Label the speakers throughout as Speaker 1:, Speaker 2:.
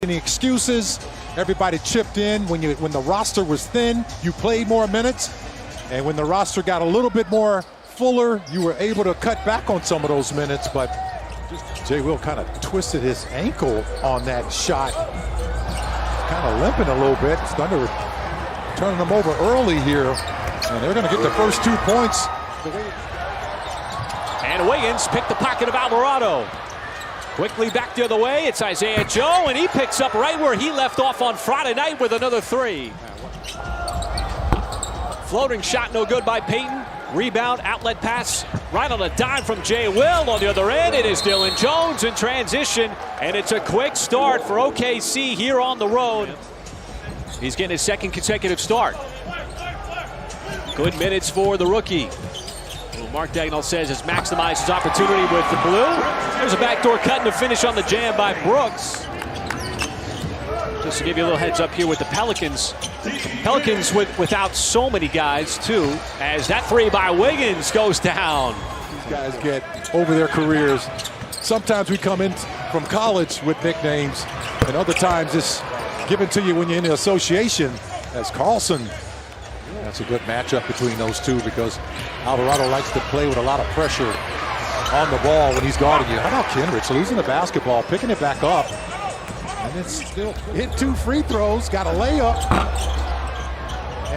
Speaker 1: Any excuses? Everybody chipped in. When the roster was thin, you played more minutes, and when the roster got a little bit more fuller, you were able to cut back on some of those minutes. But Jay Will kind of twisted his ankle on that shot, kind of limping a little bit. Thunder turning them over early here, and they're going to get the first 2 points.
Speaker 2: And Wiggins picked the pocket of Alvarado. Quickly back the other way, it's Isaiah Joe, and he picks up right where he left off on Friday night with another three. Floating shot no good by Payton. Rebound, outlet pass, right on a dime from Jay Will. On the other end, it is Dylan Jones in transition, and it's a quick start for OKC here on the road. He's getting his second consecutive start. Good minutes for the rookie. Mark Dagnall says has maximized his opportunity with the blue. There's a backdoor cut and a finish on the jam by Brooks. Just to give you a little heads up here with the Pelicans. Pelicans without so many guys, too, as that three by Wiggins goes down.
Speaker 1: These guys get over their careers. Sometimes we come in from college with nicknames, and other times it's given to you when you're in the association as Carlson. That's a good matchup between those two because Alvarado likes to play with a lot of pressure on the ball when he's guarding you. How about Kenrich losing the basketball, picking it back up, and then still hit 2 free throws, got a layup,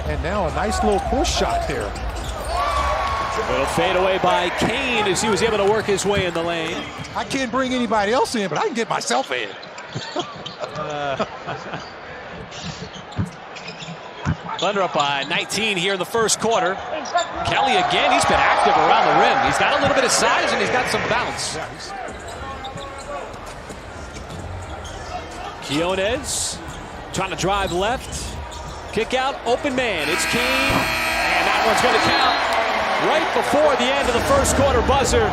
Speaker 1: and now a nice little push shot there.
Speaker 2: A little fade away by Kane as he was able to work his way in the lane.
Speaker 1: I can't bring anybody else in, but I can get myself in.
Speaker 2: Thunder up by 19 here in the first quarter. Kelly again, he's been active around the rim. He's got a little bit of size and he's got some bounce. Quinones trying to drive left. Kick out, open man. It's Kane, and that one's going to count. Right before the end of the first quarter buzzer.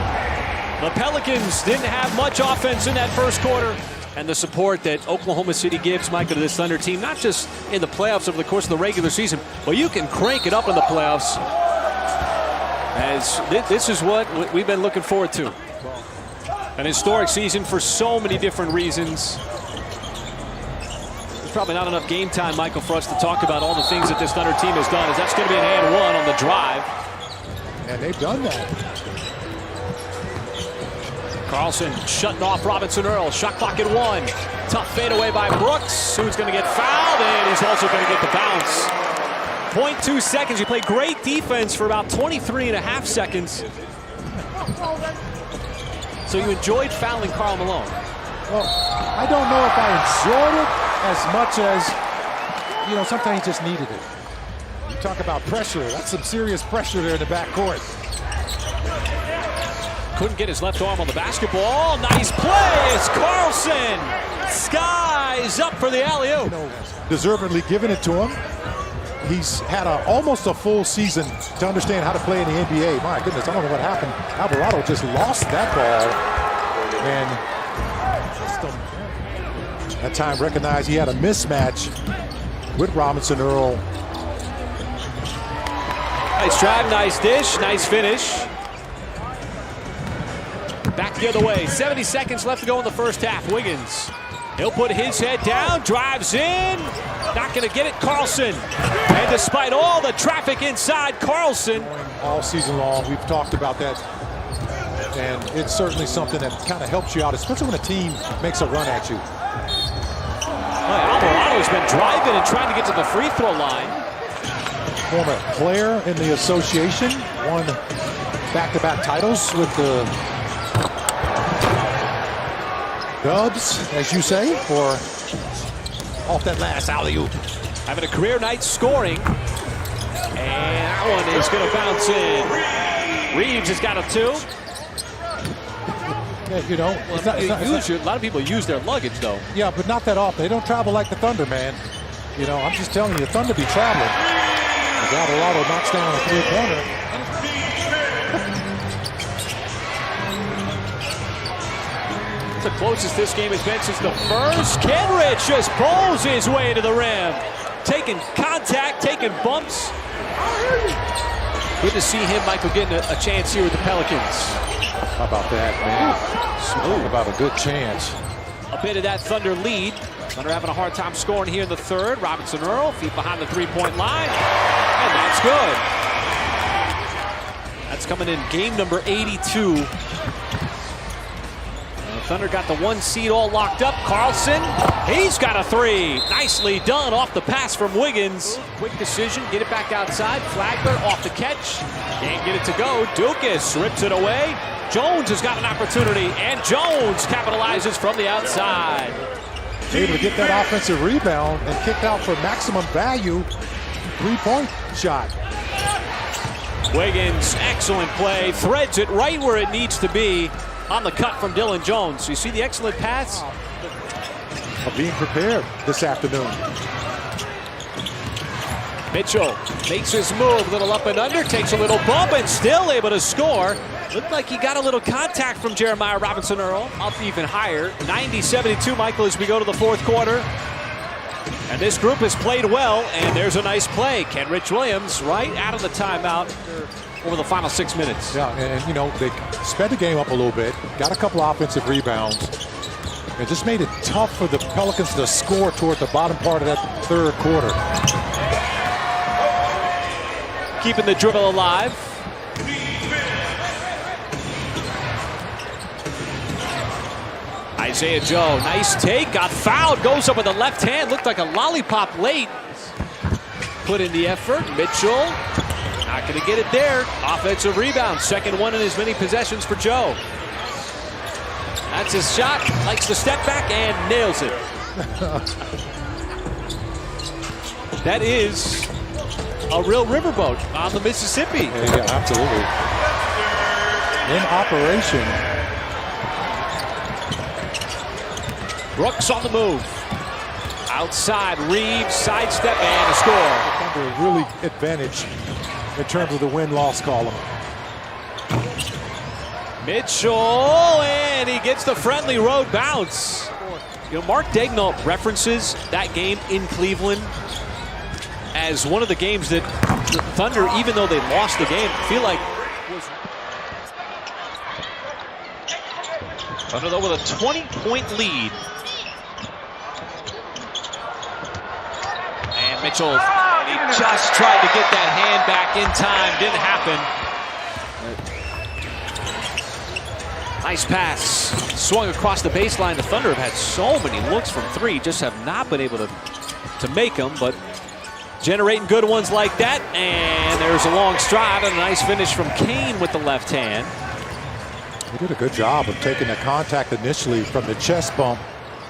Speaker 2: The Pelicans didn't have much offense in that first quarter. And the support that Oklahoma City gives, Michael, to this Thunder team, not just in the playoffs over the course of the regular season, but you can crank it up in the playoffs. As this is what we've been looking forward to. An historic season for so many different reasons. There's probably not enough game time, Michael, for us to talk about all the things that this Thunder team has done, as that's going to be an and one on the drive.
Speaker 1: And they've done that.
Speaker 2: Carlson shutting off Robinson Earl. Shot clock at 1. Tough fadeaway by Brooks, who's going to get fouled, and he's also going to get the bounce. 0.2 seconds. He played great defense for about 23.5 seconds. So you enjoyed fouling Karl Malone?
Speaker 1: Well, I don't know if I enjoyed it as much as, sometimes he just needed it. You talk about pressure. That's some serious pressure there in the backcourt.
Speaker 2: Couldn't get his left arm on the basketball. Nice play. It's Carlson. Skies up for the alley-oop.
Speaker 1: Deservedly giving it to him. He's had almost a full season to understand how to play in the NBA. My goodness, I don't know what happened. Alvarado just lost that ball. And that time recognized he had a mismatch with Robinson Earl.
Speaker 2: Nice drive, nice dish, nice finish. Back the other way. 70 seconds left to go in the first half. Wiggins. He'll put his head down. Drives in. Not going to get it. Carlson. And despite all the traffic inside, Carlson.
Speaker 1: All season long, we've talked about that. And it's certainly something that kind of helps you out, especially when a team makes a run at you.
Speaker 2: Alvarado's been driving and trying to get to the free throw line.
Speaker 1: Former player in the association. Won back-to-back titles with the Dubs, as you say, or off that last alley-oop.
Speaker 2: Having a career night scoring. And that one is going to bounce in. Reeves has got a 2.
Speaker 1: Yeah,
Speaker 2: a lot of people use their luggage, though.
Speaker 1: Yeah, but not that often. They don't travel like the Thunder, man. I'm just telling you, the Thunder be traveling. Alvarado knocks down a 3-pointer.
Speaker 2: The closest this game has been since the first. Kenrich just pulls his way to the rim. Taking contact, taking bumps. Good to see him, Michael, getting a chance here with the Pelicans.
Speaker 1: How about that, man? Talk about a good chance.
Speaker 2: a bit of that Thunder lead. Thunder having a hard time scoring here in the third. Robinson Earl, feet behind the three-point line, and that's good. That's coming in game number 82. Thunder got the 1 seed all locked up. Carlson, he's got a three. Nicely done off the pass from Wiggins. Quick decision, get it back outside. Flagler off the catch. Can't get it to go. Dukas rips it away. Jones has got an opportunity, and Jones capitalizes from the outside.
Speaker 1: Able to get that offensive rebound and kicked out for maximum value. Three-point shot.
Speaker 2: Wiggins, excellent play. Threads it right where it needs to be. On the cut from Dylan Jones. You see the excellent pass?
Speaker 1: Of being prepared this afternoon.
Speaker 2: Mitchell makes his move, little up and under, takes a little bump and still able to score. Looked like he got a little contact from Jeremiah Robinson Earl. Up even higher. 90-72, Michael, as we go to the fourth quarter. And this group has played well, and there's a nice play. Kenrich Williams right out of the timeout over the final 6 minutes.
Speaker 1: Yeah, and you know, they sped the game up a little bit, got a couple of offensive rebounds, and just made it tough for the Pelicans to score toward the bottom part of that third quarter.
Speaker 2: Keeping the dribble alive. Isaiah Joe, nice take, got fouled, goes up with the left hand, looked like a lollipop late. Put in the effort, Mitchell. Not going to get it there. Offensive rebound. Second one in as many possessions for Joe. That's his shot. Likes to step back and nails it. That is a real riverboat on the Mississippi.
Speaker 1: Yeah, absolutely. In operation.
Speaker 2: Brooks on the move. Outside, Reeves, sidestep, and a score.
Speaker 1: Thunder really advantage in terms of the win-loss column.
Speaker 2: Mitchell, and he gets the friendly road bounce. You know, Mark Daigneault references that game in Cleveland as one of the games that the Thunder, even though they lost the game, feel like was... Thunder though with a 20-point lead. And Mitchell, he just tried to get that hand back in time. Didn't happen. Nice pass. Swung across the baseline. The Thunder have had so many looks from three. Just have not been able to make them. But generating good ones like that. And there's a long stride and a nice finish from Kane with the left hand.
Speaker 1: He did a good job of taking the contact initially from the chest bump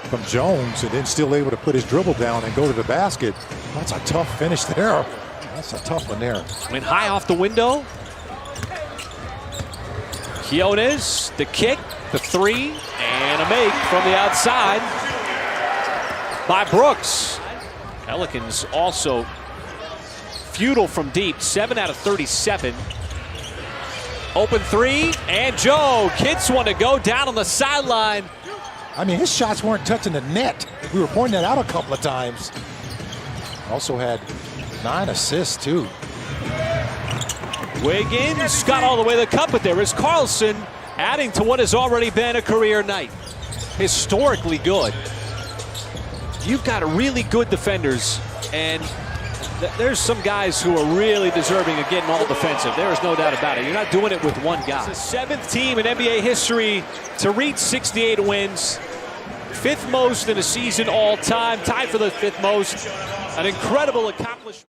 Speaker 1: from Jones and then still able to put his dribble down and go to the basket. That's a tough finish there. That's a tough one there.
Speaker 2: Went high off the window. Quiones, the kick, the three, and a make from the outside by Brooks. Pelicans also futile from deep, 7 out of 37. Open three, and Joe Kitts want to go down on the sideline.
Speaker 1: I mean, his shots weren't touching the net. We were pointing that out a couple of times. Also had 9 assists, too.
Speaker 2: Wiggins got all the way to the cup, but there is Carlson adding to what has already been a career night. Historically good. You've got really good defenders, and there's some guys who are really deserving of getting all defensive. There is no doubt about it. You're not doing it with one guy. It's the 7th team in NBA history to reach 68 wins. 5th most in a season all time. Tied for the 5th most. An incredible accomplishment.